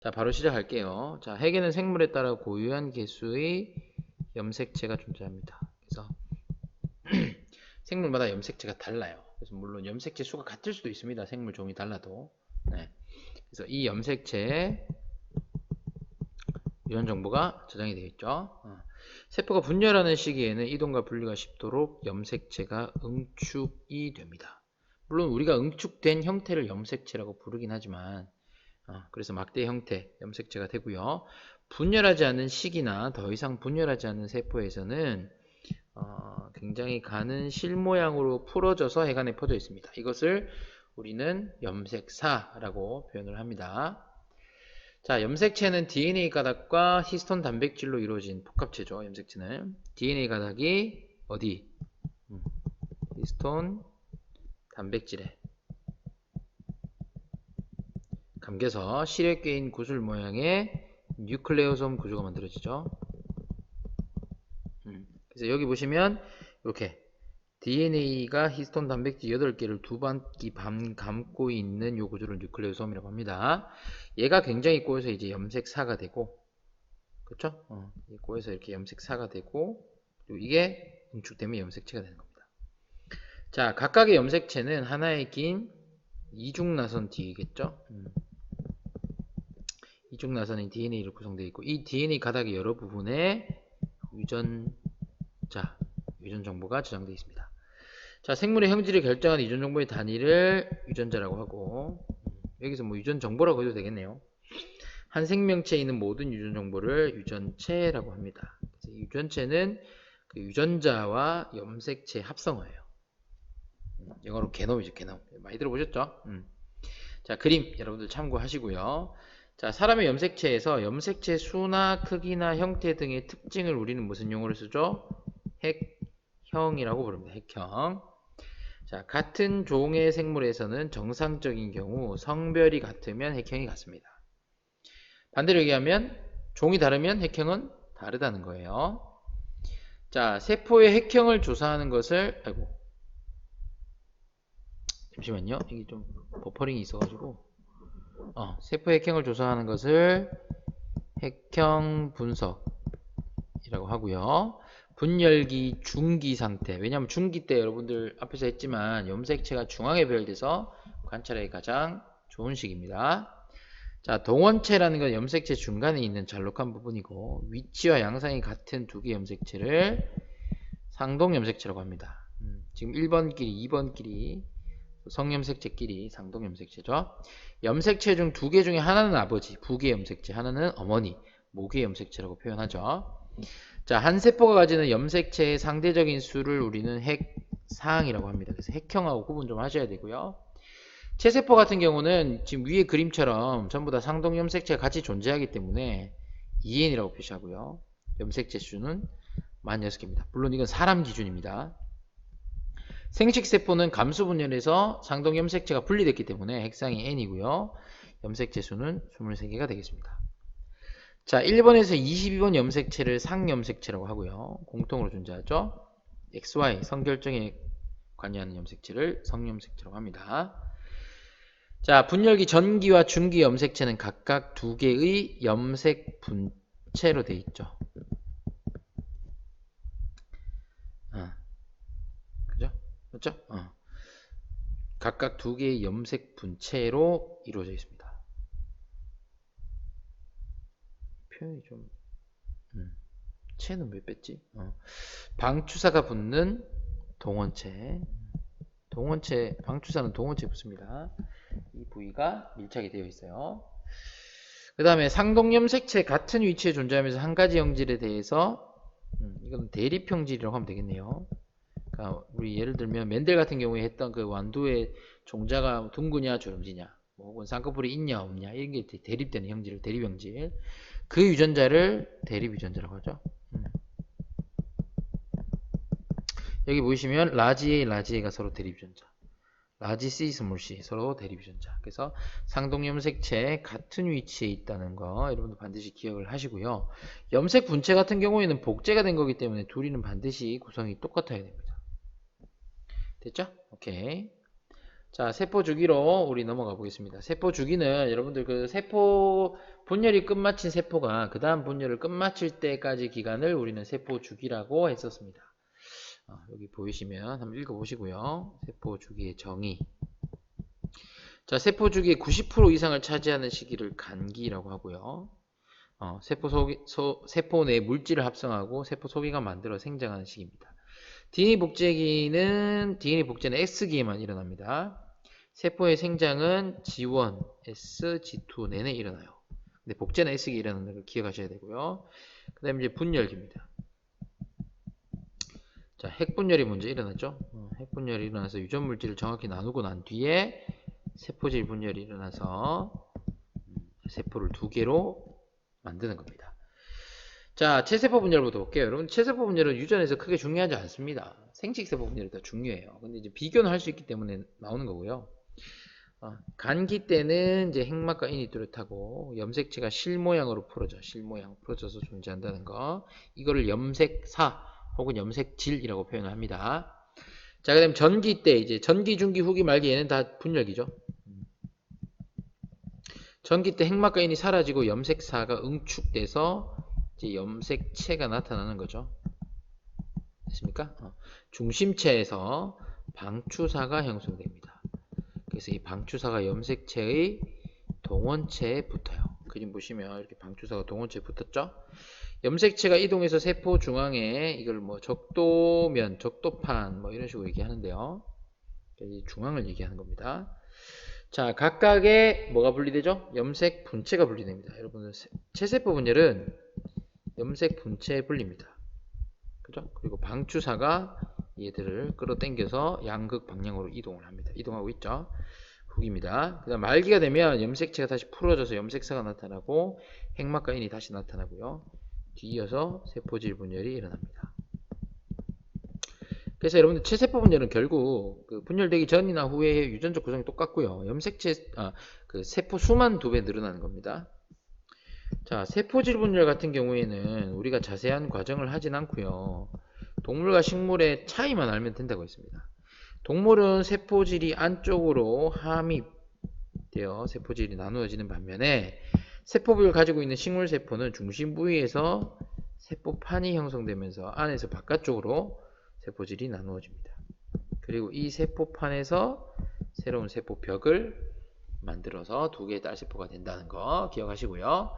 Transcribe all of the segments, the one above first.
자, 바로 시작할게요. 자, 핵에는 생물에 따라 고유한 개수의 염색체가 존재합니다. 그래서 생물마다 염색체가 달라요. 그래서 물론 염색체 수가 같을 수도 있습니다. 생물 종이 달라도. 네. 그래서 이 염색체 이런 정보가 저장이 되어 있죠. 세포가 분열하는 시기에는 이동과 분리가 쉽도록 염색체가 응축이 됩니다. 물론 우리가 응축된 형태를 염색체라고 부르긴 하지만 그래서 막대 형태 염색체가 되고요. 분열하지 않는 시기나 더 이상 분열하지 않는 세포에서는 굉장히 가는 실 모양으로 풀어져서 핵 안에 퍼져 있습니다. 이것을 우리는 염색사라고 표현을 합니다. 자, 염색체는 DNA 가닥과 히스톤 단백질로 이루어진 복합체죠. 염색체는 DNA 가닥이 어디? 히스톤 단백질에 감겨서 실에 꿰인 구슬 모양의 뉴클레오솜 구조가 만들어지죠. 그래서 여기 보시면 이렇게 DNA가 히스톤 단백질 8개를 두 바퀴 반 감고 있는 이 구조를 뉴클레오솜이라고 합니다. 얘가 굉장히 꼬여서 이제 염색사가 되고, 그렇죠? 꼬여서 이렇게 염색사가 되고, 그리고 이게 응축되면 염색체가 되는 겁니다. 자, 각각의 염색체는 하나의 긴 이중나선 뒤겠죠? 이중나선인 DNA로 구성되어 있고, 이 DNA 가닥의 여러 부분에 유전자, 유전 정보가 저장되어 있습니다. 자, 생물의 형질을 결정하는 유전 정보의 단위를 유전자라고 하고, 여기서 뭐 유전 정보라고 해도 되겠네요. 한 생명체에 있는 모든 유전 정보를 유전체라고 합니다. 그래서 유전체는 그 유전자와 염색체 합성어예요. 영어로 게놈이죠, 게놈. 많이 들어보셨죠? 자, 그림 여러분들 참고하시고요. 자, 사람의 염색체에서 염색체 수나 크기나 형태 등의 특징을 우리는 무슨 용어를 쓰죠? 핵형이라고 부릅니다. 핵형. 자, 같은 종의 생물에서는 정상적인 경우 성별이 같으면 핵형이 같습니다. 반대로 얘기하면 종이 다르면 핵형은 다르다는 거예요. 자, 세포의 핵형을 조사하는 것을 잠시만요. 이게 좀 버퍼링이 있어가지고 세포 핵형을 조사하는 것을 핵형 분석이라고 하고요. 분열기 중기 상태. 왜냐하면 중기 때 여러분들 앞에서 했지만 염색체가 중앙에 배열돼서 관찰하기 가장 좋은 시기입니다. 자, 동원체라는 건 염색체 중간에 있는 잘록한 부분이고 위치와 양상이 같은 두 개의 염색체를 상동염색체라고 합니다. 지금 1번끼리 2번끼리 성염색체끼리 상동염색체죠. 염색체 중 두 개 중에 하나는 아버지, 부계 염색체, 하나는 어머니, 모계 염색체라고 표현하죠. 자, 한 세포가 가지는 염색체의 상대적인 수를 우리는 핵사항이라고 합니다. 그래서 핵형하고 구분 좀 하셔야 되고요. 체세포 같은 경우는 지금 위에 그림처럼 전부 다 상동 염색체가 같이 존재하기 때문에 EN이라고 표시하고요. 염색체 수는 46개입니다. 물론 이건 사람 기준입니다. 생식세포는 감수분열에서 상동 염색체가 분리됐기 때문에 핵상이 N이고요. 염색체 수는 23개가 되겠습니다. 자, 1번에서 22번 염색체를 상염색체라고 하고요. 공통으로 존재하죠. XY 성결정에 관여하는 염색체를 성염색체라고 합니다. 자, 분열기 전기와 중기 염색체는 각각 두 개의 염색 분체로 되어 있죠. 그죠? 맞죠? 각각 두 개의 염색 분체로 이루어져 있습니다. 표현이 좀 체는 왜 뺐지? 방추사가 붙는 동원체. 방추사는 동원체에 붙습니다. 이 부위가 밀착이 되어 있어요. 그 다음에 상동염색체 같은 위치에 존재하면서 한 가지 형질에 대해서 이건 대립형질이라고 하면 되겠네요. 그러니까 우리 예를 들면 맨델 같은 경우에 했던 그 완두의 종자가 둥그냐 주름지냐 뭐 혹은 쌍꺼풀이 있냐 없냐 이런 게 대립되는 형질, 대립형질. 그 유전자를 대립유전자라고 하죠. 여기 보시면 라지 A, 라지 A가 서로 대립유전자. 라지 C, 스몰 C 서로 대립유전자. 그래서 상동염색체 같은 위치에 있다는 거 여러분들 반드시 기억을 하시고요. 염색 분체 같은 경우에는 복제가 된 거기 때문에 둘이는 반드시 구성이 똑같아야 됩니다. 됐죠? 오케이. 자, 세포 주기로 우리 넘어가 보겠습니다. 세포 주기는 여러분들 그 세포 분열이 끝마친 세포가 그 다음 분열을 끝마칠 때까지 기간을 우리는 세포 주기라고 했었습니다. 여기 보이시면 한번 읽어보시고요. 세포 주기의 정의. 자, 세포 주기의 90% 이상을 차지하는 시기를 간기라고 하고요. 세포 내 물질을 합성하고 세포 소기가 만들어 생장하는 시기입니다. DNA 복제는 S기에만 일어납니다. 세포의 생장은 G1, S, G2 내내 일어나요. 근데 복제는 S기에 일어나는 걸 기억하셔야 되고요. 그 다음에 이제 분열기입니다. 자, 핵분열이 먼저 일어났죠. 핵분열이 일어나서 유전 물질을 정확히 나누고 난 뒤에 세포질 분열이 일어나서 세포를 두 개로 만드는 겁니다. 자, 체세포 분열부터 볼게요. 여러분, 체세포 분열은 유전에서 크게 중요하지 않습니다. 생식세포 분열이 더 중요해요. 근데 이제 비교는 할 수 있기 때문에 나오는 거고요. 간기 때는 이제 핵막과 인이 뚜렷하고 염색체가 실 모양으로 풀어져서 존재한다는 거. 이거를 염색사 혹은 염색질이라고 표현을 합니다. 자, 그 다음 전기 때 이제 전기, 중기, 후기, 말기 얘는 다 분열기죠. 전기 때 핵막과 인이 사라지고 염색사가 응축돼서 이제 염색체가 나타나는 거죠. 됐습니까? 중심체에서 방추사가 형성됩니다. 그래서 이 방추사가 염색체의 동원체에 붙어요. 그림 보시면 이렇게 방추사가 동원체에 붙었죠? 염색체가 이동해서 세포 중앙에 이걸 뭐 적도면, 적도판 뭐 이런 식으로 얘기하는데요. 이 중앙을 얘기하는 겁니다. 자, 각각의 뭐가 분리되죠? 염색 분체가 분리됩니다. 여러분들 체세포 분열은 염색 분체에 분립니다. 그죠? 그리고 방추사가 얘들을 끌어당겨서 양극 방향으로 이동을 합니다. 이동하고 있죠. 후기입니다. 그 다음 말기가 되면 염색체가 다시 풀어져서 염색사가 나타나고 핵막과 인이 다시 나타나고요. 뒤이어서 세포질 분열이 일어납니다. 그래서 여러분들 체세포 분열은 결국 그 분열되기 전이나 후에 유전적 구성이 똑같고요. 그 세포 수만 2배 늘어나는 겁니다. 자, 세포질 분열 같은 경우에는 우리가 자세한 과정을 하진 않고요. 동물과 식물의 차이만 알면 된다고 했습니다. 동물은 세포질이 안쪽으로 함입되어 세포질이 나누어지는 반면에 세포부를 가지고 있는 식물 세포는 중심 부위에서 세포판이 형성되면서 안에서 바깥쪽으로 세포질이 나누어집니다. 그리고 이 세포판에서 새로운 세포벽을 만들어서 두 개의 딸세포가 된다는 거 기억하시고요.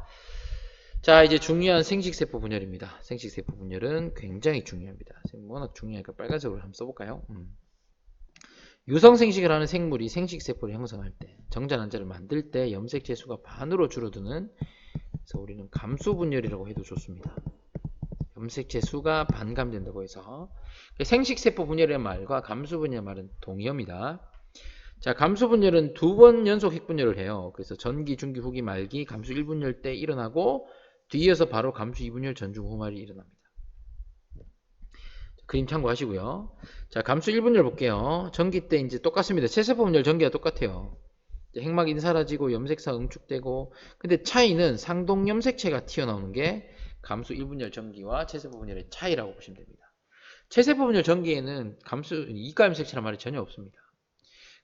자, 이제 중요한 생식세포 분열입니다. 생식세포 분열은 굉장히 중요합니다. 워낙 중요하니까 빨간색으로 한번 써볼까요? 유성생식을 하는 생물이 생식세포를 형성할 때, 정자난자를 만들 때 염색체 수가 반으로 줄어드는, 그래서 우리는 감수분열이라고 해도 좋습니다. 염색체 수가 반감된다고 해서 생식세포 분열의 말과 감수분열의 말은 동의어입니다. 자, 감수분열은 2번 연속 핵분열을 해요. 그래서 전기, 중기, 후기, 말기, 감수 1분열 때 일어나고 뒤이어서 바로 감수 2분열 전중 후말이 일어납니다. 그림 참고하시고요. 자, 감수 1분열 볼게요. 전기 때 이제 똑같습니다. 체세포 분열 전기가 똑같아요. 핵막이 사라지고 염색사 응축되고, 근데 차이는 상동 염색체가 튀어나오는 게 감수 1분열 전기와 체세포 분열의 차이라고 보시면 됩니다. 체세포 분열 전기에는 이가 염색체란 말이 전혀 없습니다.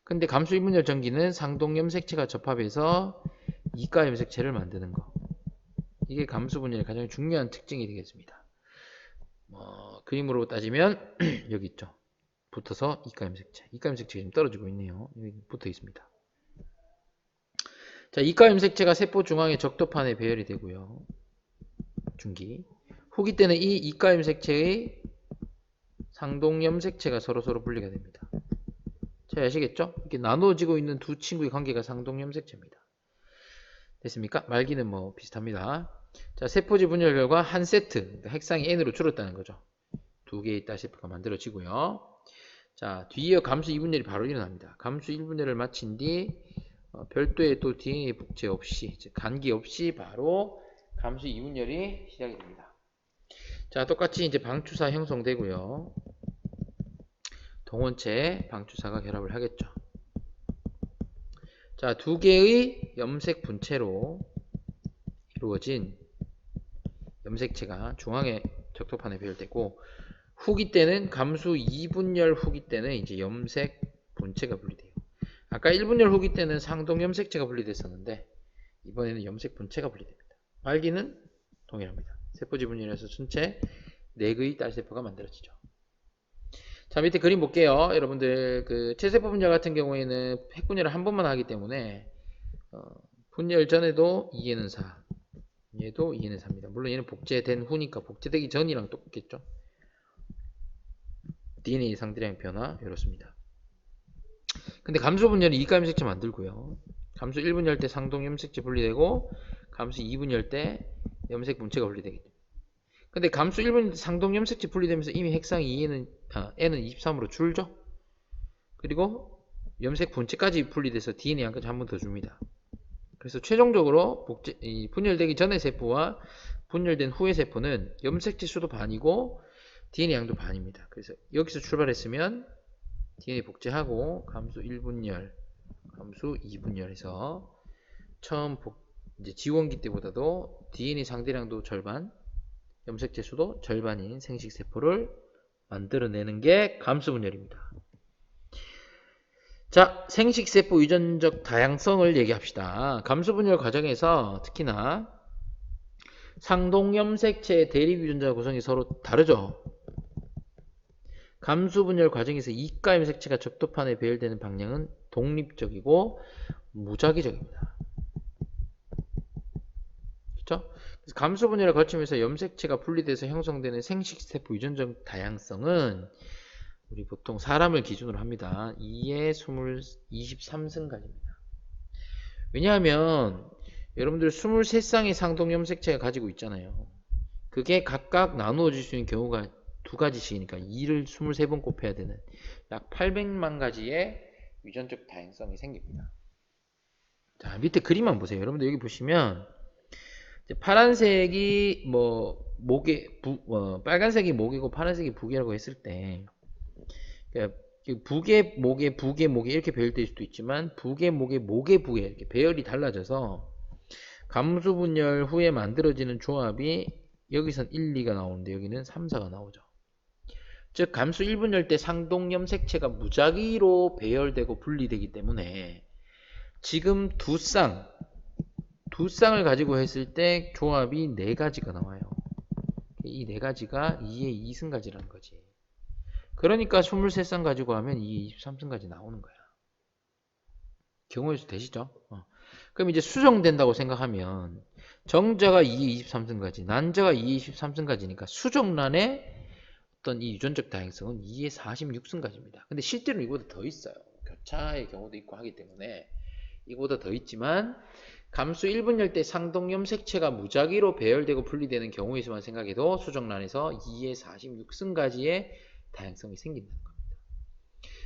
근데 감수 1분열 전기는 상동 염색체가 접합해서 이가 염색체를 만드는 거. 이게 감수 분열의 가장 중요한 특징이 되겠습니다. 그림으로 따지면 여기 있죠. 붙어서 이가 염색체. 이가 염색체가 지금 떨어지고 있네요. 여기 붙어 있습니다. 자, 이가 염색체가 세포 중앙의 적도판에 배열이 되고요. 중기. 후기 때는 이 이가 염색체의 상동 염색체가 서로서로 분리가 됩니다. 잘 아시겠죠? 이렇게 나누어지고 있는 두 친구의 관계가 상동 염색체입니다. 됐습니까? 말기는 뭐 비슷합니다. 자, 세포질 분열 결과 한 세트, 그러니까 핵상이 n으로 줄었다는 거죠. 두 개의 딸세포가 만들어지고요. 자, 뒤이어 감수 2분열이 바로 일어납니다. 감수 1분열을 마친 뒤 별도의 또 DNA 복제 없이, 즉 간기 없이 바로 감수 2분열이 시작이 됩니다. 자, 똑같이 이제 방추사 형성되고요. 동원체 방추사가 결합을 하겠죠. 자, 두 개의 염색 분체로 이루어진 염색체가 중앙의 적도판에 배열되고, 후기 때는 감수 2분열 후기 때는 이제 염색 분체가 분리돼요. 아까 1분열 후기 때는 상동 염색체가 분리됐었는데 이번에는 염색 분체가 분리됩니다. 말기는 동일합니다. 세포지 분열에서 전체 4개의 딸세포가 만들어지죠. 자, 밑에 그림 볼게요. 여러분들 그 체세포 분열 같은 경우에는 핵분열을 한 번만 하기 때문에 분열 전에도 2에는 4, 얘도 2에는 4입니다. 물론 얘는 복제된 후니까 복제되기 전이랑 똑같겠죠. DNA 상대량 변화 이렇습니다. 근데 감수 분열은 이가 염색체 만들고요. 감수 1분열 때 상동 염색체 분리되고 감수 2분열 때 염색 분체가 분리되기 때문에. 근데 감수 1분열 때 상동 염색체 분리되면서 이미 핵상이 N은 23으로 줄죠. 그리고 염색 분체까지 분리돼서 DNA 양까지 한 번 더 줍니다. 그래서 최종적으로 분열되기 전의 세포와 분열된 후의 세포는 염색체 수도 반이고 DNA 양도 반입니다. 그래서 여기서 출발했으면 DNA 복제하고 감수 1분열, 감수 2분열에서 처음 이제 지원기 때보다도 DNA 상대량도 절반, 염색체 수도 절반인 생식세포를 만들어내는 게 감수 분열입니다. 자, 생식세포 유전적 다양성을 얘기합시다. 감수 분열 과정에서 특히나 상동염색체의 대립 유전자 구성이 서로 다르죠. 감수 분열 과정에서 이가 염색체가 접도판에 배열되는 방향은 독립적이고 무작위적입니다. 그렇죠? 그래서 감수 분열을 거치면서 염색체가 분리돼서 형성되는 생식세포 유전적 다양성은 우리 보통 사람을 기준으로 합니다. 2의 23승가지입니다. 왜냐하면 여러분들 23쌍의 상동 염색체가 가지고 있잖아요. 그게 각각 나누어질 수 있는 경우가 2가지씩이니까 2를 23번 곱해야 되는 약 800만 가지의 유전적 다양성이 생깁니다. 자, 밑에 그림만 보세요. 여러분들 여기 보시면 파란색이 빨간색이 목이고 파란색이 북이라고 했을 때 북의 목에 이렇게 배열될 수도 있지만 북의 목에 북에 이렇게 배열이 달라져서 감수 분열 후에 만들어지는 조합이 여기선 1, 2가 나오는데 여기는 3, 4가 나오죠. 즉 감수 1분열 때 상동 염색체가 무작위로 배열되고 분리되기 때문에 지금 두 쌍을 가지고 했을 때 조합이 4가지가 나와요. 이 4가지가 2의 2승가지라는 거지. 그러니까 23쌍 가지고 하면 2의 23승까지 나오는 거야. 경우의 수 되시죠? 그럼 이제 수정된다고 생각하면 정자가 2의 23승까지, 난자가 2의 23승까지니까 수정란에 어떤 이 유전적 다양성은 2의 46승까지입니다. 근데 실제로 이보다 더 있어요. 교차의 경우도 있고 하기 때문에 이보다 더 있지만 감수 1분열 때 상동 염색체가 무작위로 배열되고 분리되는 경우의 수만 생각해도 수정란에서 2의 46승까지의 다양성이 생긴다는 겁니다.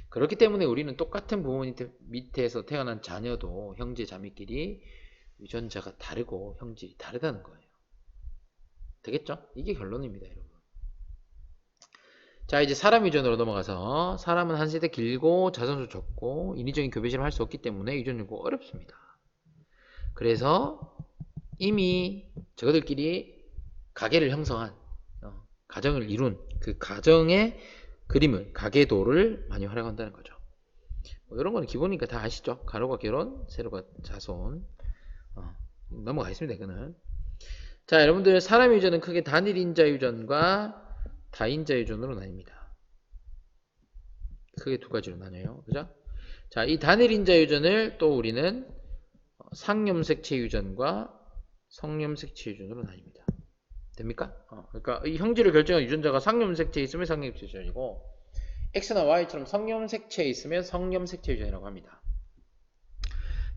그렇기 때문에 우리는 똑같은 부모 밑에서 태어난 자녀도 형제 자매끼리 유전자가 다르고 형질이 다르다는 거예요. 되겠죠? 이게 결론입니다, 여러분. 자, 이제 사람 유전으로 넘어가서 사람은 한 세대 길고 자선수 적고 인위적인 교배실을 할 수 없기 때문에 유전 연구가 어렵습니다. 그래서 이미 저들끼리 가계를 형성한 가정을 이룬 그 가정의 그림을 가계도를 많이 활용한다는 거죠. 이런 거는 기본이니까 다 아시죠? 가로가 결혼, 세로가 자손. 넘어가겠습니다. 이거는. 자, 여러분들 사람 유전은 크게 단일인자 유전과 다인자 유전으로 나뉩니다. 크게 2가지로 나뉘어요. 그죠? 자, 이 단일인자 유전을 또 우리는 상염색체 유전과 성염색체 유전으로 나뉩니다. 됩니까? 그러니까 이 형질을 결정한 유전자가 상염색체에 있으면 상염색체 유전이고 X나 Y처럼 성염색체에 있으면 성염색체 유전이라고 합니다.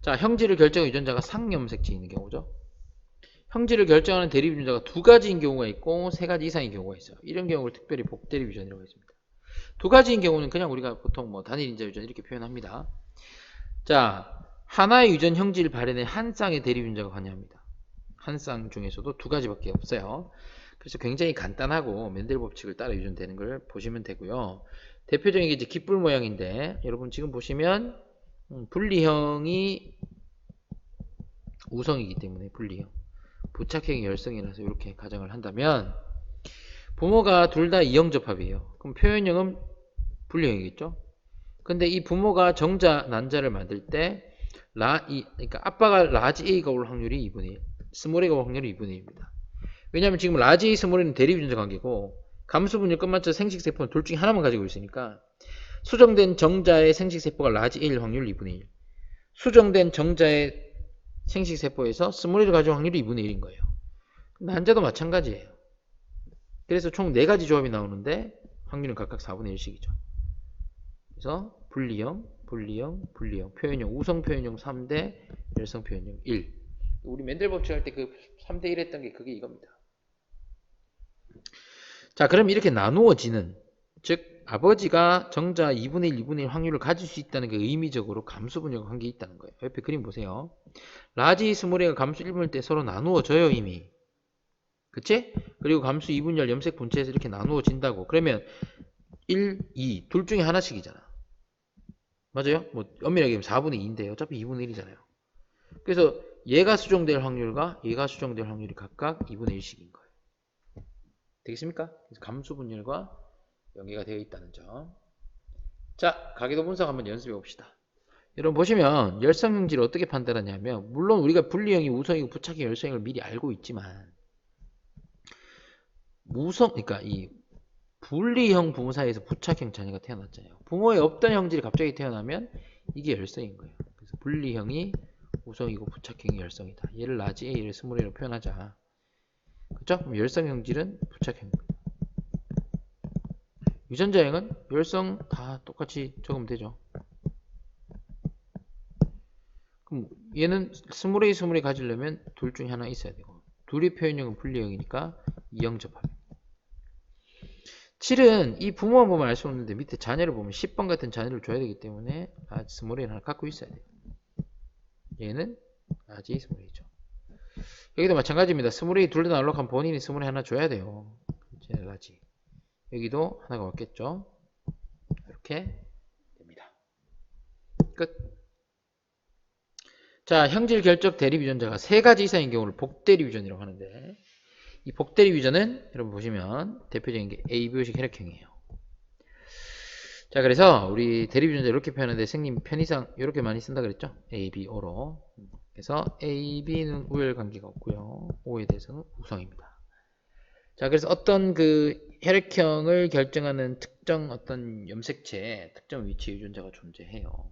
자, 형질을 결정한 유전자가 상염색체에 있는 경우죠. 형질을 결정하는 대립 유전자가 2가지인 경우가 있고 3가지 이상인 경우가 있어요. 이런 경우를 특별히 복대립 유전이라고 했습니다. 2가지인 경우는 그냥 우리가 보통 단일인자 유전 이렇게 표현합니다. 자, 하나의 유전 형질 발현에 한 쌍의 대립 유전자가 관여합니다. 한 쌍 중에서도 2가지밖에 없어요. 그래서 굉장히 간단하고 멘델 법칙을 따라 유전되는 걸 보시면 되고요. 대표적인 게 이제 깃불 모양인데 여러분 지금 보시면 분리형이 우성이기 때문에 분리형, 부착형이 열성이라서 이렇게 가정을 한다면 부모가 둘 다 이형접합이에요. 그럼 표현형은 분리형이겠죠. 근데 이 부모가 정자, 난자를 만들 때 그러니까 아빠가 라지 A가 올 확률이 2분의 1, 스몰 A가 올 확률이 2분의 1입니다. 왜냐하면 지금 라지 A, 스몰 A는 대립유전자 관계고 감수분열 끝마쳐 생식세포는 둘 중에 하나만 가지고 있으니까 수정된 정자의 생식세포가 라지 A일 확률 2분의 1, 수정된 정자의 생식세포에서 스몰 A를 가져올 확률이 2분의 1인 거예요. 난자도 마찬가지예요. 그래서 총 4가지 조합이 나오는데 확률은 각각 4분의 1씩이죠. 그래서 분리형, 분리형, 분리형, 표현형, 우성 표현형 3대 열성 표현형 1. 우리 맨델 법칙 할 때 그 3대 1 했던 게 그게 이겁니다. 자, 그럼 이렇게 나누어지는, 즉 아버지가 정자 2분의 1, 2분의 1 확률을 가질 수 있다는 게 의미적으로 감수분열과 관계 있다는 거예요. 옆에 그림 보세요. 라지, 스몰이가 감수 1분일 때 서로 나누어져요, 이미. 그치? 그리고 감수 2분열 염색 분체에서 이렇게 나누어진다고. 그러면 1, 2, 둘 중에 하나씩이잖아. 맞아요? 뭐 엄밀하게 얘기하면 4분의 2인데 어차피 2분의 1이잖아요. 그래서 얘가 수정될 확률과 얘가 수정될 확률이 각각 2분의 1씩인 거예요. 되겠습니까? 그래서 감수분열과 연계가 되어 있다는 점. 자, 가계도 분석 한번 연습해 봅시다. 여러분 보시면 열성형질을 어떻게 판단하냐면, 물론 우리가 분리형이 우성이고 부착형이 열성형을 미리 알고 있지만, 그러니까 이 분리형 부모 사이에서 부착형 자녀가 태어났잖아요. 부모에 없던 형질이 갑자기 태어나면 이게 열성인 거예요. 그래서 분리형이 우성이고 부착형이 열성이다. 얘를 라지 A, 얘를 스몰 A로 표현하자. 그렇죠? 그럼 열성 형질은 부착형입니다. 유전자형은 열성 다 똑같이 적으면 되죠. 그럼 얘는 스몰 A, 스몰 A 가지려면 둘 중에 하나 있어야 되고, 둘이 표현형은 분리형이니까 2형 접합니다. 7은 이 부모만 보면 알 수 없는데 밑에 자녀를 보면 10번 같은 자녀를 줘야 되기 때문에 라지 스몰 A를 하나 갖고 있어야 돼요. 얘는 라지 스몰 A죠. 여기도 마찬가지입니다. 스몰 A 둘 다 나오려면 본인이 스몰 A 하나 줘야 돼요. 라지. 여기도 하나가 왔겠죠. 이렇게 됩니다. 끝. 자, 형질 결적 대립 유전자가 3가지 이상인 경우를 복대립 유전이라고 하는데, 이 복대립 유전은 여러분 보시면 대표적인 게 ABO식 혈액형이에요. 자, 그래서 우리 대립 유전자 이렇게 표현하는데 선생님 편의상 이렇게 많이 쓴다 그랬죠? ABO로. 그래서 AB는 우열 관계가 없고요. O에 대해서는 우성입니다. 자, 그래서 어떤 그 혈액형을 결정하는 특정 어떤 염색체에 특정 위치의 유전자가 존재해요.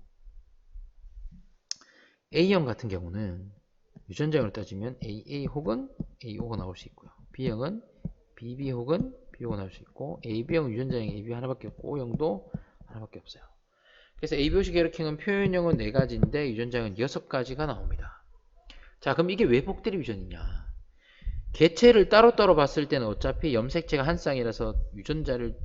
A형 같은 경우는 유전자형으로 따지면 AA 혹은 AO가 나올 수 있고요. B형은 BB 혹은 BO가 나올 수 있고, AB형 유전자형이 AB 하나밖에 없고 O형도 하나밖에 없어요. 그래서 ABO식 혈액형은 표현형은 4가지인데 유전자형은 6가지가 나옵니다. 자, 그럼 이게 왜 복대립 유전이냐? 개체를 따로따로 봤을 때는 어차피 염색체가 한 쌍이라서 유전자를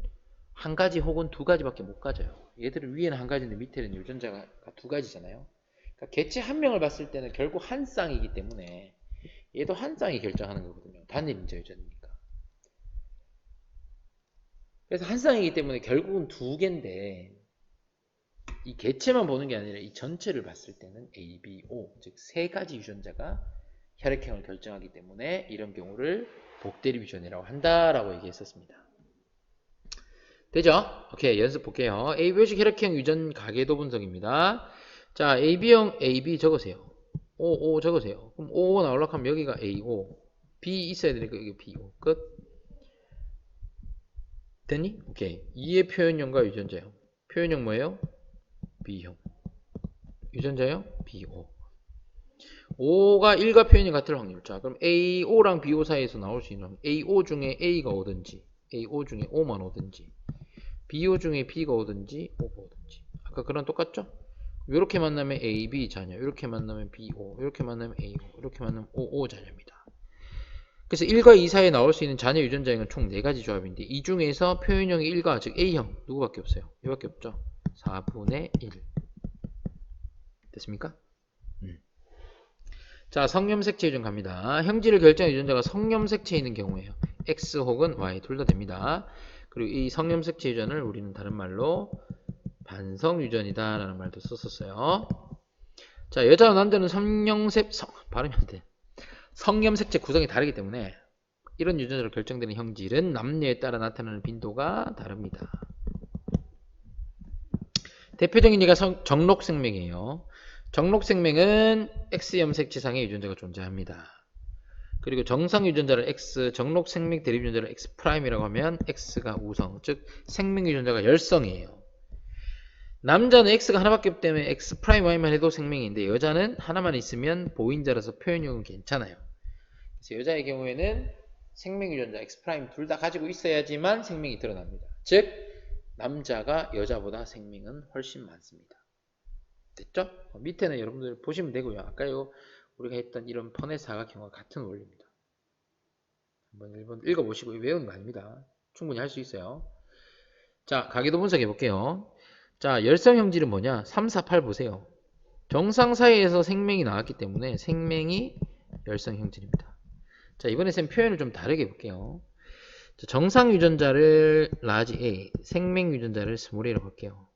한 가지 혹은 2가지밖에 못 가져요. 얘들은 위에는 한 가지인데 밑에는 유전자가 2가지잖아요. 그러니까 개체 한 명을 봤을 때는 결국 한 쌍이기 때문에 얘도 한 쌍이 결정하는 거거든요. 단일 인자 유전이니까. 그래서 한 쌍이기 때문에 결국은 2개인데, 이 개체만 보는 게 아니라 이 전체를 봤을 때는 A, B, O, 즉 3가지 유전자가 혈액형을 결정하기 때문에 이런 경우를 복대립 유전이라고 한다라고 얘기했었습니다. 되죠? 오케이, 연습 볼게요. AB식 혈액형 유전 가계도 분석입니다. 자, AB형 AB 적으세요. O 적으세요. 그럼 O 나오려고 하면 여기가 AO, B 있어야 되니까 여기 BO. 끝. 됐니? 오케이. 2의 표현형과 유전자형. 표현형 뭐예요? B형. 유전자형 BO. 5가 1과 표현이 같을 확률. 자, 그럼 AO랑 BO 사이에서 나올 수 있는 확률. AO 중에 A가 오든지, AO 중에 O만 오든지, BO 중에 B가 오든지, O가 오든지. 아까 그랑 똑같죠? 이렇게 만나면 AB 자녀, 이렇게 만나면 BO, 이렇게 만나면 AO, 이렇게 만나면 OO 자녀입니다. 그래서 1과 2 사이에 나올 수 있는 자녀 유전자형은 총 4가지 조합인데, 이 중에서 표현형이 1과, 즉 A형, 누구밖에 없어요? 이밖에 없죠? 4분의 1. 됐습니까? 자, 성염색체 유전 갑니다. 형질을 결정하는 유전자가 성염색체에 있는 경우에요. X 혹은 Y 둘 다 됩니다. 그리고 이 성염색체 유전을 우리는 다른 말로 반성유전이다 라는 말도 썼었어요. 자, 여자와 남자는 발음이 안 돼. 성염색체 구성이 다르기 때문에 이런 유전자로 결정되는 형질은 남녀에 따라 나타나는 빈도가 다릅니다. 대표적인 예가 정록생명이에요. 정록생명은 X 염색체상의 유전자가 존재합니다. 그리고 정상 유전자를 X, 정록생명 대립 유전자를 X'이라고 하면 X가 우성, 즉 생명 유전자가 열성이에요. 남자는 X가 하나밖에 없기 때문에 X'Y만 해도 생명인데 여자는 하나만 있으면 보인자라서 표현력은 괜찮아요. 그래서 여자의 경우에는 생명 유전자 X' 둘 다 가지고 있어야지만 생명이 드러납니다. 즉 남자가 여자보다 생명은 훨씬 많습니다. 됐죠? 밑에는 여러분들 보시면 되고요. 아까 우리가 했던 이런 펀의 사각형과 같은 원리입니다. 한번 1번 읽어보시고 외우는 거 아닙니다. 충분히 할 수 있어요. 자, 가계도 분석해 볼게요. 자, 열성 형질은 뭐냐? 3, 4, 8 보세요. 정상 사이에서 생명이 나왔기 때문에 생명이 열성 형질입니다. 자, 이번에 쌤 표현을 좀 다르게 볼게요. 자, 정상 유전자를 라지 A, 생명 유전자를 스몰 a로 볼게요.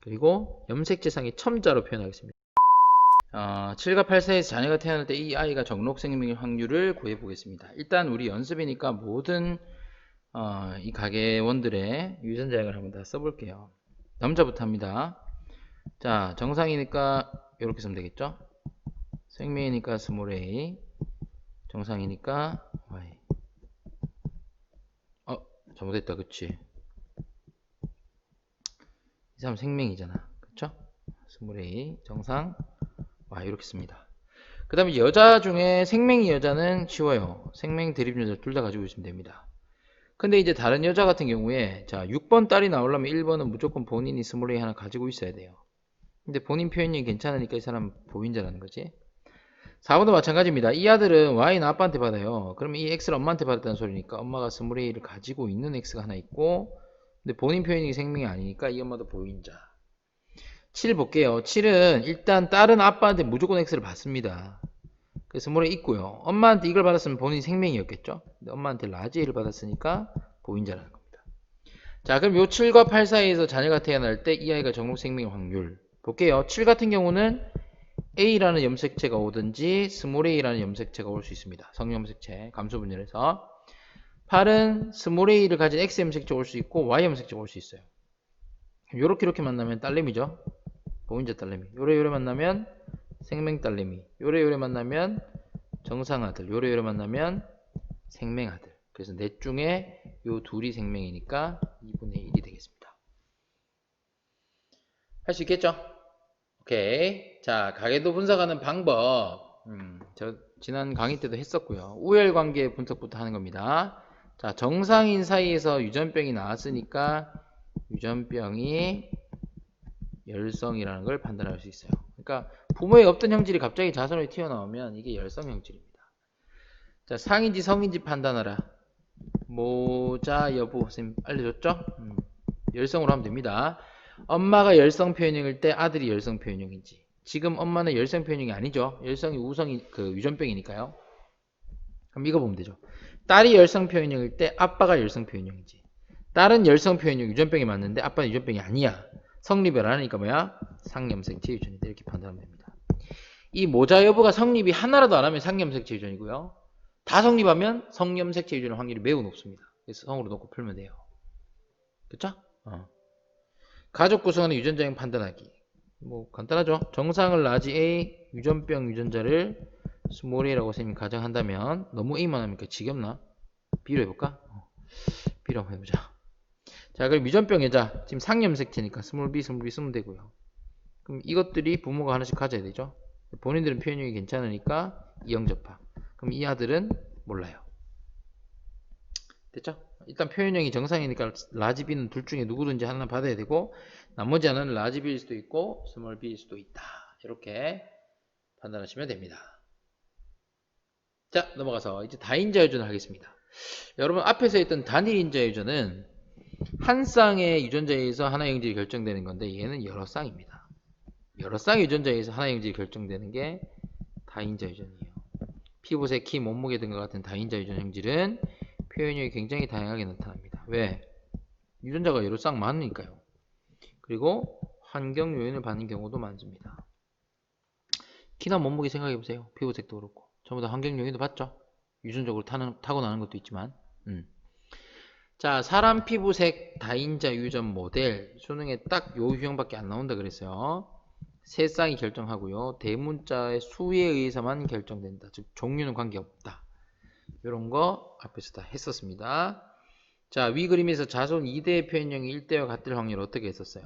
그리고 염색체상의 첨자로 표현하겠습니다. 7과 8 사이에서 자녀가 태어날 때 이 아이가 정록 생명일 확률을 구해 보겠습니다. 일단 우리 연습이니까 모든 이 가계원들의 유전자 약을 한번 다 써볼게요. 남자부터 합니다. 자, 정상이니까 이렇게 쓰면 되겠죠? 생명이니까 스몰 a, 정상이니까 y. 잘못했다, 그치? 이 사람 생명이잖아, 그쵸? 스몰 a, 정상, y 이렇게 씁니다. 그 다음에 여자 중에 생명이 여자는 쉬워요. 생명 대립 유전자 둘 다 가지고 있으면 됩니다. 근데 이제 다른 여자 같은 경우에 자 6번 딸이 나오려면 1번은 무조건 본인이 스몰 a 하나 가지고 있어야 돼요. 근데 본인 표현이 괜찮으니까 이 사람 보인자라는 거지. 4번도 마찬가지입니다. 이 아들은 y는 아빠한테 받아요. 그러면 이 x를 엄마한테 받았다는 소리니까 엄마가 스몰 a를 가지고 있는 x가 하나 있고, 근데 본인 표현이 생명이 아니니까 이 엄마도 보인자. 7 볼게요. 7은 일단 딸은 아빠한테 무조건 x를 받습니다. 그래서 스몰 a 있고요. 엄마한테 이걸 받았으면 본인이 생명이었겠죠. 근데 엄마한테 라지 a를 받았으니까 보인자라는 겁니다. 자, 그럼 요 7과 8 사이에서 자녀가 태어날 때 이 아이가 정록 생명의 확률 볼게요. 7 같은 경우는 A라는 염색체가 오든지 스몰 a라는 염색체가 올 수 있습니다. 성염색체, 감소분열에서. 8은 스몰 a를 가진 X 염색체가 올 수 있고 Y 염색체가 올 수 있어요. 요렇게 만나면 딸내미죠. 보인자 딸내미. 요래 만나면 생명 딸내미. 요래 만나면 정상아들. 요래 만나면 생명아들. 그래서 넷 중에 요 둘이 생명이니까 2분의 1이 되겠습니다. 할 수 있겠죠? 오케이. 자, 가계도 분석하는 방법. 저 지난 강의 때도 했었고요. 우열관계 분석부터 하는 겁니다. 자, 정상인 사이에서 유전병이 나왔으니까 유전병이 열성이라는 걸 판단할 수 있어요. 그러니까 부모의 없던 형질이 갑자기 자손으로 튀어나오면 이게 열성 형질입니다. 자, 상인지 성인지 판단하라. 모자 여부 선생님 알려줬죠? 열성으로 하면 됩니다. 엄마가 열성 표현형일 때 아들이 열성 표현형인지. 지금 엄마는 열성 표현형이 아니죠. 열성이 우성이 유전병이니까요. 그럼 이거 보면 되죠. 딸이 열성 표현형일 때 아빠가 열성 표현형인지. 딸은 열성 표현형 유전병이 맞는데 아빠는 유전병이 아니야. 성립을 안 하니까 뭐야? 상염색체 유전이다. 이렇게 판단하면 됩니다. 이 모자 여부가 성립이 하나라도 안 하면 상염색체 유전이고요. 다 성립하면 성염색체 유전의 확률이 매우 높습니다. 그래서 성으로 놓고 풀면 돼요. 그쵸? 가족 구성하는 유전자형 판단하기. 뭐 간단하죠. 정상을 라지 A, 유전병 유전자를 스몰 a라고 선생님이 가정한다면 너무 A만 하니까 지겹나? B로 해볼까? B로 한번 해보자. 자, 그럼 유전병 여자 지금 상염색체니까 스몰 B 쓰면 되고요. 그럼 이것들이 부모가 하나씩 가져야 되죠. 본인들은 표현력이 괜찮으니까 이형접합. 그럼 이 아들은 몰라요. 됐죠? 일단 표현형이 정상이니까 라지 B는 둘 중에 누구든지 하나 받아야 되고 나머지 하나는 라지 B일 수도 있고 스몰 B일 수도 있다. 이렇게 판단하시면 됩니다. 자, 넘어가서 이제 다인자 유전을 하겠습니다. 여러분 앞에서 했던 단일인자 유전은 한 쌍의 유전자에 의해서 하나의 형질이 결정되는 건데 얘는 여러 쌍입니다. 여러 쌍의 유전자에 의해서 하나의 형질이 결정되는 게 다인자 유전이에요. 피부색, 키, 몸무게 등과 같은 다인자 유전 형질은 표현력이 굉장히 다양하게 나타납니다. 왜? 유전자가 여러 쌍 많으니까요. 그리고 환경 요인을 받는 경우도 많습니다. 키나 몸무게 생각해보세요. 피부색도 그렇고 전부 다 환경 요인도 받죠. 유전적으로 타고나는 것도 있지만 자, 사람 피부색 다인자 유전 모델 수능에 딱 요 유형밖에 안 나온다 그랬어요. 세 쌍이 결정하고요. 대문자의 수에 의해서만 결정된다. 즉 종류는 관계없다. 이런 거 앞에서 다 했었습니다. 자, 위 그림에서 자손 2대의 표현형이 1대와 같을 확률 어떻게 했었어요?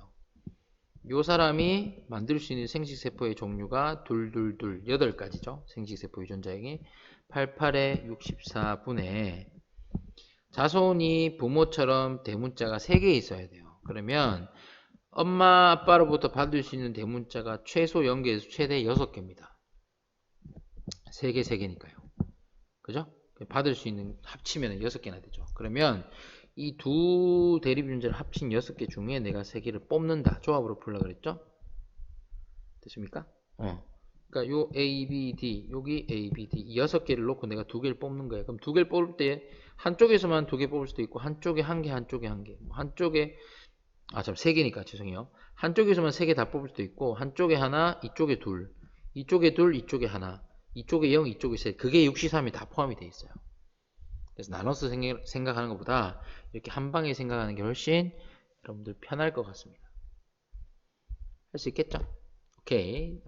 요 사람이 만들 수 있는 생식세포의 종류가 8가지죠. 생식세포 유전자에게 88의 64분의 자손이 부모처럼 대문자가 3개 있어야 돼요. 그러면 엄마 아빠로부터 받을 수 있는 대문자가 최소 0개에서 최대 6개입니다. 3개 3개니까요. 그죠? 받을 수 있는 합치면 6개나 되죠. 그러면 이 두 대립유전자를 합친 6개 중에 내가 3개를 뽑는다. 조합으로 풀라 그랬죠? 됐습니까? 그러니까 요 A, B, D, 여기 A, B, D 이 6개를 놓고 내가 2개를 뽑는 거예요. 그럼 2개를 뽑을 때 한쪽에서만 2개 뽑을 수도 있고 한쪽에 1개, 한쪽에 1개. 한쪽에 3개니까 죄송해요. 한쪽에서만 3개 다 뽑을 수도 있고 한쪽에 하나, 이쪽에 둘, 이쪽에 둘, 이쪽에 하나, 이쪽에 0, 이쪽에 3. 그게 63이 다 포함이 되어 있어요. 그래서 나눠서 생각하는 것보다 이렇게 한 방에 생각하는 게 훨씬 여러분들 편할 것 같습니다. 할 수 있겠죠? 오케이.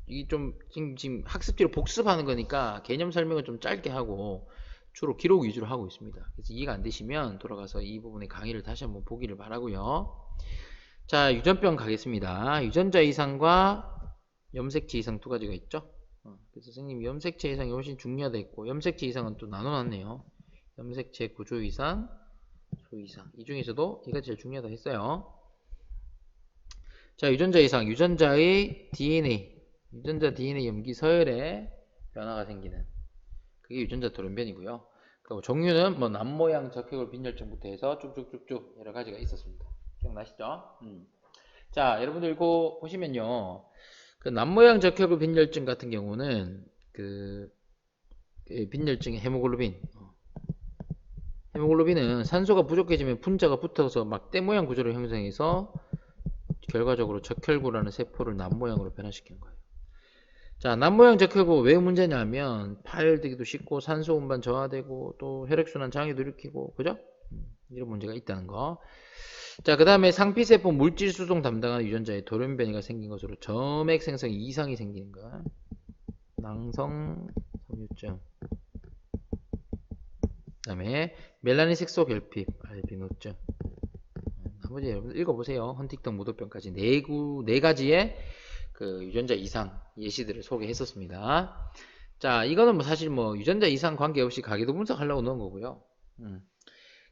이게 좀 지금 학습지로 복습하는 거니까 개념 설명은 좀 짧게 하고 주로 기록 위주로 하고 있습니다. 그래서 이해가 안 되시면 돌아가서 이 부분의 강의를 다시 한번 보기를 바라고요. 자, 유전병 가겠습니다. 유전자 이상과 염색체 이상 두 가지가 있죠. 그래서 선생님 염색체 이상이 훨씬 중요하다 했고 염색체 이상은 또 나눠놨네요. 염색체 구조 이상, 소 이상. 이 중에서도 이가 제일 중요하다 했어요. 자, 유전자 이상, 유전자의 DNA, 유전자 DNA 염기 서열에 변화가 생기는 그게 유전자 돌연변이고요. 그리고 종류는 뭐 남모양 적혈구 빈혈증부터 해서 쭉쭉쭉쭉 여러 가지가 있었습니다. 기억나시죠? 자, 여러분들 이거 보시면요. 그 남모양 적혈구 빈혈증 같은 경우는 그 빈혈증의 헤모글로빈은 산소가 부족해지면 분자가 붙어서 막대 모양 구조를 형성해서 결과적으로 적혈구라는 세포를 남모양으로 변화시키는 거예요. 자, 남모양 적혈구 왜 문제냐면 파열되기도 쉽고 산소 운반 저하되고 또 혈액순환 장애도 일으키고 그죠? 이런 문제가 있다는 거. 자, 그 다음에 상피세포 물질 수송 담당하는 유전자에 돌연변이가 생긴 것으로 점액 생성 이상이 생기는 거. 낭성 섬유증. 그 다음에 멜라닌 색소 결핍 알비노증. 나머지 여러분 읽어보세요. 헌팅턴 무도병까지 네 가지의 그 유전자 이상 예시들을 소개했었습니다. 자, 이거는 뭐 사실 뭐 유전자 이상 관계없이 가계도 분석하려고 넣은 거고요.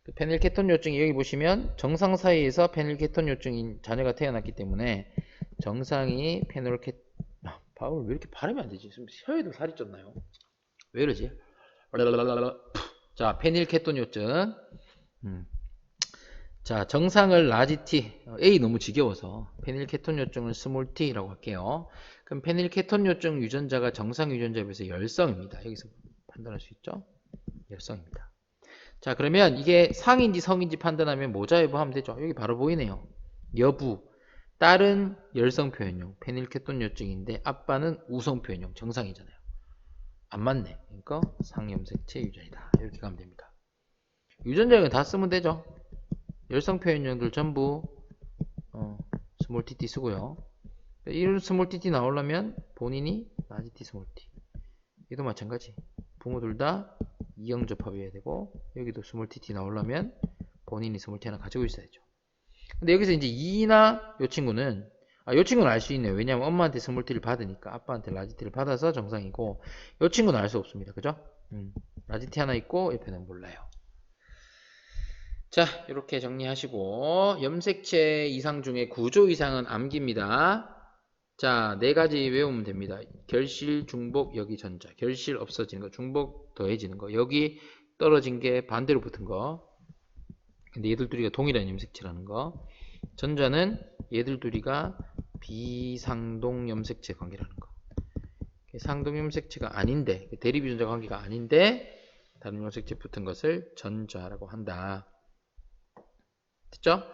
그 페닐케톤 요증이 여기 보시면 정상 사이에서 페닐케톤 요증인 자녀가 태어났기 때문에 정상이 바울 왜 이렇게 발음이 안 되지? 지금 혀에도 살이 쪘나요? 왜 이러지? 자, 페닐케톤 요증. 자, 정상을 라지 T, A 너무 지겨워서 페닐케톤 요증을 스몰 T라고 할게요. 그럼 페닐케톤 요증 유전자가 정상 유전자에 비해서 열성입니다. 여기서 판단할 수 있죠? 열성입니다. 자, 그러면 이게 상인지 성인지 판단하면 모자 여부하면 되죠. 여기 바로 보이네요. 여부, 딸은 열성 표현용 페닐케톤 요증인데 아빠는 우성 표현용 정상이잖아요. 안 맞네. 그러니까 상염색체 유전이다. 이렇게 가면 됩니다. 유전자는 다 쓰면 되죠. 열성 표현형들 전부 스몰 TT 쓰고요. 이런 스몰 TT 나오려면 본인이 라지 T 스몰 T. 얘도 마찬가지. 부모 둘 다 이형접합이어야 되고 여기도 스몰 TT 나오려면 본인이 스몰 T 하나 가지고 있어야죠. 근데 여기서 이제 이나 요 친구는 요 친구는 알 수 있네요. 왜냐하면 엄마한테 스몰 T를 받으니까 아빠한테 라지 T를 받아서 정상이고 요 친구는 알 수 없습니다. 그죠? 라지 T 하나 있고 옆에는 몰라요. 자, 이렇게 정리하시고 염색체 이상 중에 구조 이상은 암기입니다. 자, 4가지 외우면 됩니다. 결실, 중복, 여기 전자. 결실 없어지는 거, 중복 더해지는 거, 여기 떨어진 게 반대로 붙은 거. 근데 얘들 둘이가 동일한 염색체라는 거. 전자는 얘들 둘이가 비상동 염색체 관계라는 거. 상동 염색체가 아닌데, 대립 유전자 관계가 아닌데 다른 염색체 붙은 것을 전자라고 한다. 됐죠?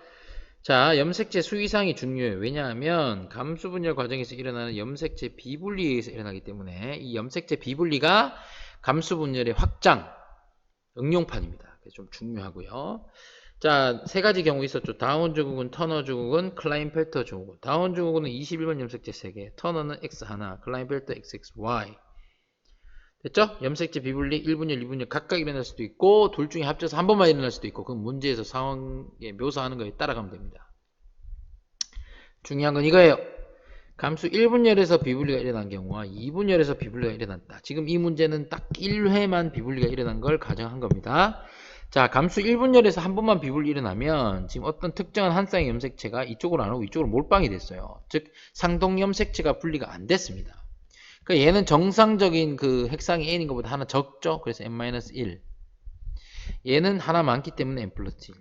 자, 염색체 수 이상이 중요해요. 왜냐하면 감수분열 과정에서 일어나는 염색체 비분리에 의해서 일어나기 때문에 이 염색체 비분리가 감수분열의 확장, 응용판입니다. 그래서 좀 중요하고요. 자, 세 가지 경우 있었죠. 다운 증후군, 터너 증후군, 클라인펠터 증후군. 다운 증후군은 21번 염색체 3개, 터너는 X 하나, 클라인펠터 XXY. 됐죠? 염색체 비분리 1분열, 2분열 각각 일어날 수도 있고 둘 중에 합쳐서 한 번만 일어날 수도 있고 그건 문제에서 상황에 묘사하는 거에 따라가면 됩니다. 중요한 건 이거예요. 감수 1분열에서 비분리가 일어난 경우와 2분열에서 비분리가 일어났다. 지금 이 문제는 딱 1회만 비분리가 일어난 걸 가정한 겁니다. 자, 감수 1분열에서 한 번만 비분리 일어나면 지금 어떤 특정한 한 쌍의 염색체가 이쪽으로 안 오고 이쪽으로 몰빵이 됐어요. 즉 상동 염색체가 분리가 안 됐습니다. 그러니까 얘는 정상적인 그 핵상이 n인 것보다 하나 적죠. 그래서 n-1. 얘는 하나 많기 때문에 n+1.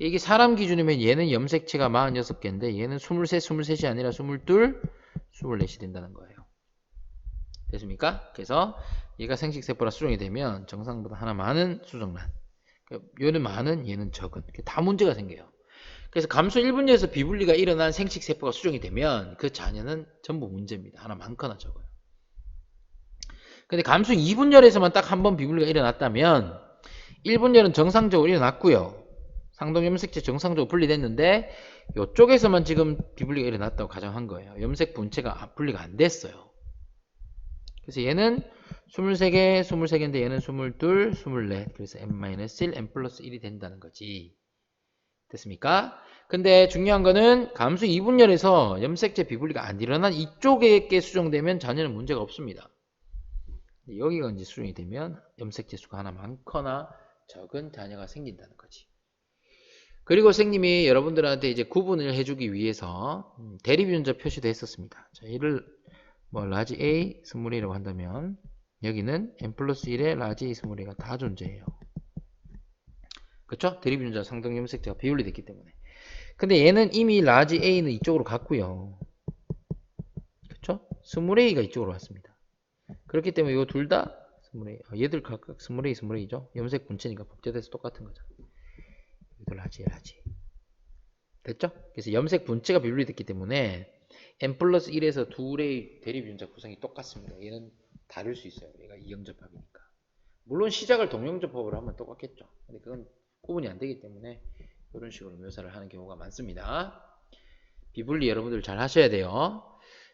이게 사람 기준이면 얘는 염색체가 46개인데 얘는 23, 23이 아니라 22, 24이 된다는 거예요. 됐습니까? 그래서 얘가 생식세포라 수정이 되면 정상보다 하나 많은 수정란. 그러니까 얘는 많은, 얘는 적은. 다 문제가 생겨요. 그래서 감수 1분열에서 비분리가 일어난 생식세포가 수정이 되면 그 자녀는 전부 문제입니다. 하나 많거나 적어요. 근데 감수 2분열에서만 딱 한 번 비분리가 일어났다면 1분열은 정상적으로 일어났고요. 상동 염색체 정상적으로 분리됐는데 이쪽에서만 지금 비분리가 일어났다고 가정한 거예요. 염색 분체가 분리가 안 됐어요. 그래서 얘는 23개, 23개인데 얘는 22, 24. 그래서 n-1, n+1이 된다는 거지. 됐습니까? 근데 중요한 거는 감수 2분열에서 염색체 비분리가 안 일어난 이쪽에 수정되면 자녀는 문제가 없습니다. 여기가 이제 수정이 되면 염색체 수가 하나 많거나 적은 자녀가 생긴다는 거지. 그리고 선생님이 여러분들한테 이제 구분을 해주기 위해서 대립윤자 표시도 했었습니다. 자, 얘를 뭐 라지 A 스몰 a라고 한다면 여기는 n+1에 라지 A 스몰 a가 다 존재해요. 그쵸? 대립윤자 상동 염색체가 비분리됐기 때문에. 근데 얘는 이미 라지 A는 이쪽으로 갔고요. 그쵸? 스몰 a가 이쪽으로 왔습니다. 그렇기 때문에 이거 둘 다 스몰 A. 얘들 각각 스몰 A, 스몰 A죠. 염색 분체니까 법제돼서 똑같은 거죠. 이거 라지. 됐죠? 그래서 염색 분체가 비분리됐기 때문에 n+1에서 둘의 대립윤자 구성이 똑같습니다. 얘는 다를 수 있어요. 얘가 이영접합이니까. 물론 시작을 동영접합으로 하면 똑같겠죠. 근데 그건 구분이 안 되기 때문에 이런 식으로 묘사를 하는 경우가 많습니다. 비분리 여러분들 잘 하셔야 돼요.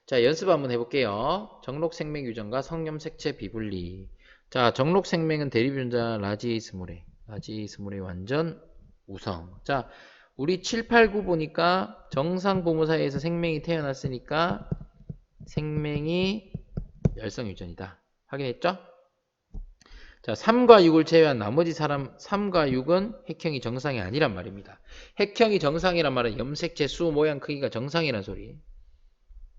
자, 연습 한번 해볼게요. 정록생명 유전과 성염색체 비분리. 자, 정록생명은 대립윤자 라지 스몰 A 완전 우성. 자, 우리 7, 8, 9 보니까 정상 부모 사이에서 생명이 태어났으니까 생명이 열성유전이다. 확인했죠? 자, 3과 6을 제외한 나머지 사람 3과 6은 핵형이 정상이 아니란 말입니다. 핵형이 정상이란 말은 염색체 수, 모양, 크기가 정상이란 소리.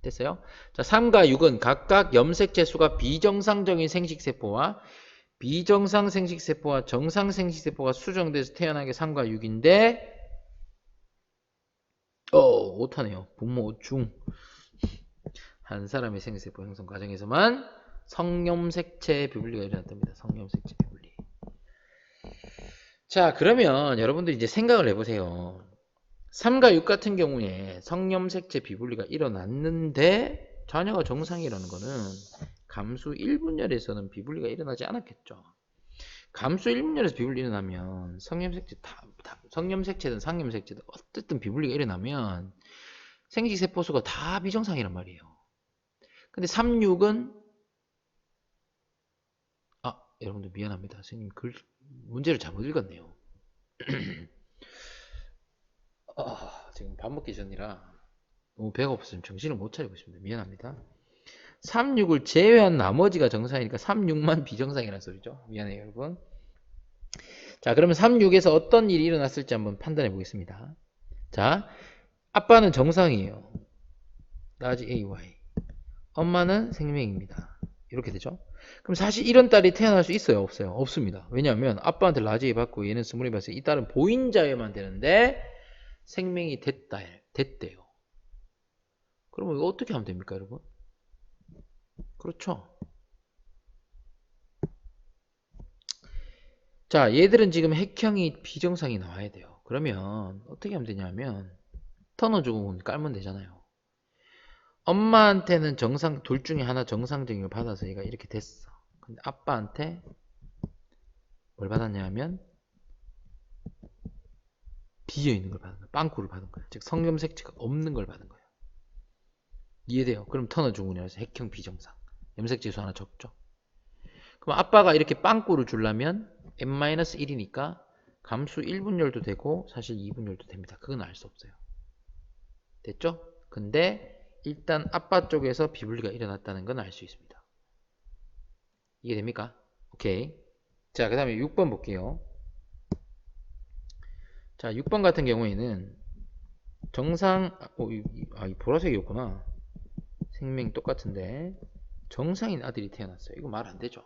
됐어요? 자, 3과 6은 각각 염색체 수가 비정상적인 생식세포와 비정상 생식세포와 정상 생식세포가 수정돼서 태어난 게 3과 6인데 못하네요. 부모 중 한 사람의 생식세포 형성 과정에서만 성염색체 비분리가 일어났답니다. 성염색체 비분리. 자, 그러면 여러분들 이제 생각을 해보세요. 3과 6 같은 경우에 성염색체 비분리가 일어났는데 자녀가 정상이라는 거는 감수 1분열에서는 비분리가 일어나지 않았겠죠. 감수 1분열에서 비분리 일어나면 성염색체든 상염색체든 어쨌든 비분리가 일어나면 생식세포 수가 다 비정상이란 말이에요. 근데 3, 6은 여러분들 미안합니다. 선생님 문제를 잘못 읽었네요. 지금 밥 먹기 전이라 너무 배가 없으면 정신을 못 차리고 있습니다. 미안합니다. 3, 6을 제외한 나머지가 정상이니까 3, 6만 비정상이라는 소리죠. 미안해요, 여러분. 자, 그러면 3, 6에서 어떤 일이 일어났을지 한번 판단해 보겠습니다. 자, 아빠는 정상이에요. 라지 AY. 엄마는 생명입니다. 이렇게 되죠. 그럼 사실 이런 딸이 태어날 수 있어요? 없어요? 없습니다. 왜냐하면 아빠한테 라지 A 받고 얘는 스몰 A 받아서 이 딸은 보인자여만 되는데 생명이 됐대요. 그러면 이거 어떻게 하면 됩니까, 여러분? 그렇죠. 자, 얘들은 지금 핵형이 비정상이 나와야 돼요. 그러면 어떻게 하면 되냐면 터너 증후군 깔면 되잖아요. 엄마한테는 둘 중에 하나 정상적인 걸 받아서 얘가 이렇게 됐어. 근데 아빠한테 뭘 받았냐 하면 비어있는 걸 받은 거야. 빵꾸를 받은 거야. 즉 성염색체가 없는 걸 받은 거야. 이해돼요? 그럼 터너 증후군이라서 핵형 비정상. 염색지수 하나 적죠. 그럼 아빠가 이렇게 빵꾸를 주려면 n-1이니까 감수 1분열도 되고 사실 2분열도 됩니다. 그건 알 수 없어요. 됐죠? 근데 일단 아빠 쪽에서 비분리가 일어났다는 건 알 수 있습니다. 이해됩니까? 오케이. 자, 그 다음에 6번 볼게요. 자, 6번 같은 경우에는 정상, 이 보라색이었구나. 생명 똑같은데 정상인 아들이 태어났어요. 이거 말 안 되죠.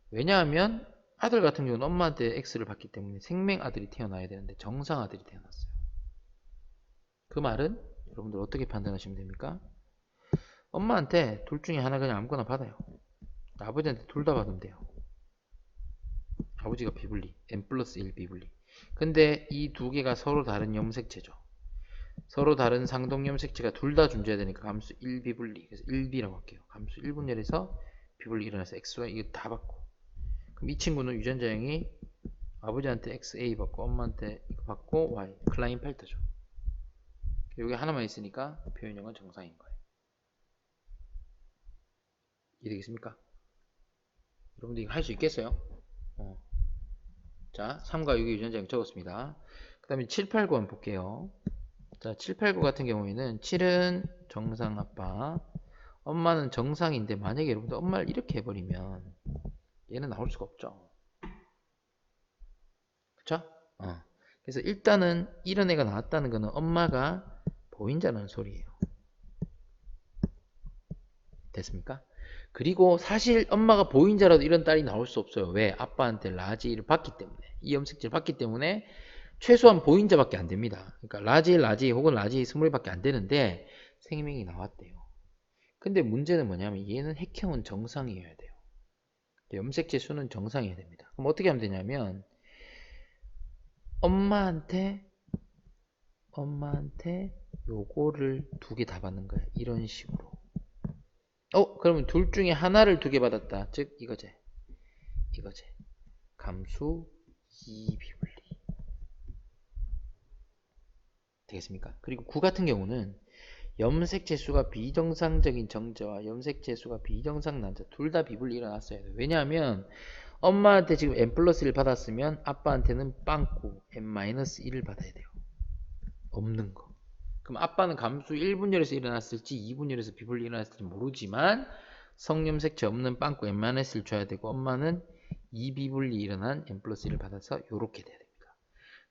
왜냐하면 아들 같은 경우는 엄마한테 X를 받기 때문에 생명 아들이 태어나야 되는데 정상 아들이 태어났어요. 그 말은 여러분들 어떻게 판단하시면 됩니까? 엄마한테 둘 중에 하나 그냥 아무거나 받아요. 아버지한테 둘 다 받으면 돼요. 아버지가 비분리, n+1 비분리. 근데 이 두 개가 서로 다른 염색체죠. 서로 다른 상동 염색체가 둘 다 존재해야 되니까 감수 1비분리. 그래서 1b라고 할게요. 감수 1분열에서 비분리 일어나서 xy 이거 다 받고. 그럼 이 친구는 유전자형이 아버지한테 xa 받고 엄마한테 이거 받고 y. 클라인펠터죠. 여기 하나만 있으니까 표현형은 정상인 거예요. 이해되겠습니까? 여러분들 이거 할 수 있겠어요? 자, 3과 6의 유전자형 적었습니다. 그 다음에 7, 8, 9 한번 볼게요. 자, 7, 8, 9 같은 경우에는 7은 정상 아빠, 엄마는 정상인데 만약에 여러분들 엄마를 이렇게 해버리면 얘는 나올 수가 없죠. 그쵸? 그래서 일단은 이런 애가 나왔다는 거는 엄마가 보인자라는 소리예요. 됐습니까? 그리고 사실 엄마가 보인자라도 이런 딸이 나올 수 없어요. 왜? 아빠한테 라지를 받기 때문에. 이 염색체를 받기 때문에 최소한 보인자밖에 안 됩니다. 그러니까 라지 혹은 라지 스몰밖에 안 되는데 생명이 나왔대요. 근데 문제는 뭐냐면 얘는 핵형은 정상이어야 돼요. 염색체 수는 정상이어야 됩니다. 그럼 어떻게 하면 되냐면 엄마한테 요거를 두 개 다 받는 거야. 이런 식으로. 그러면 둘 중에 하나를 두 개 받았다. 즉 이거지. 감수 2비분리. 되겠습니까? 그리고 9 같은 경우는 염색체 수가 비정상적인 정자와 염색체 수가 비정상 난자 둘 다 비분리 일어났어야 돼요. 왜냐하면 엄마한테 지금 n+1 받았으면 아빠한테는 빵꾸 n-1을 받아야 돼요. 없는 거. 그럼 아빠는 감수 1분열에서 일어났을지 2분열에서 비분리 일어났을지 모르지만 성염색체 없는 빵꾸 n-1을 줘야 되고 엄마는 2비분리 일어난 n+1을 받아서 요렇게 돼야 됩니다.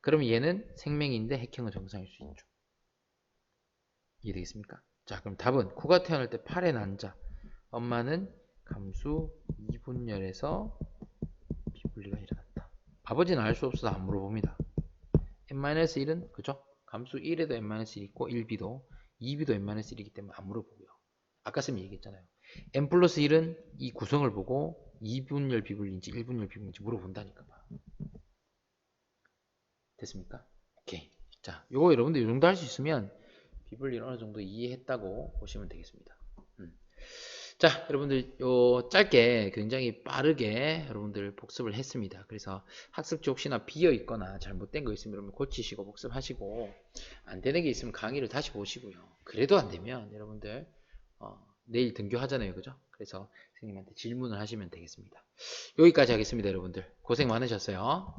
그럼 얘는 생명인데 핵형은 정상일 수 있죠. 이해되겠습니까? 자, 그럼 답은 9가 태어날 때 8의 난자. 엄마는 감수 2분열에서 비분리가 일어났다. 아버지는 알 수 없어서 안 물어봅니다. n-1은 그죠? 감수 1에도 n-1이 있고 1b도 2b도 n-1이기 때문에 안 물어보고요. 아까 쌤이 얘기했잖아요. n+1은 이 구성을 보고 2분열 비분리인지 1분열 비분리인지 물어본다니까. 됐습니까? 오케이. 자, 요거 여러분들 이 정도 할 수 있으면 비분리를 어느 정도 이해했다고 보시면 되겠습니다. 자, 여러분들 요 짧게 굉장히 빠르게 여러분들 복습을 했습니다. 그래서 학습지 혹시나 비어 있거나 잘못된 거 있으면 여러분 고치시고 복습하시고 안 되는 게 있으면 강의를 다시 보시고요. 그래도 안 되면 여러분들 내일 등교하잖아요. 그죠? 그래서 선생님한테 질문을 하시면 되겠습니다. 여기까지 하겠습니다. 여러분들 고생 많으셨어요.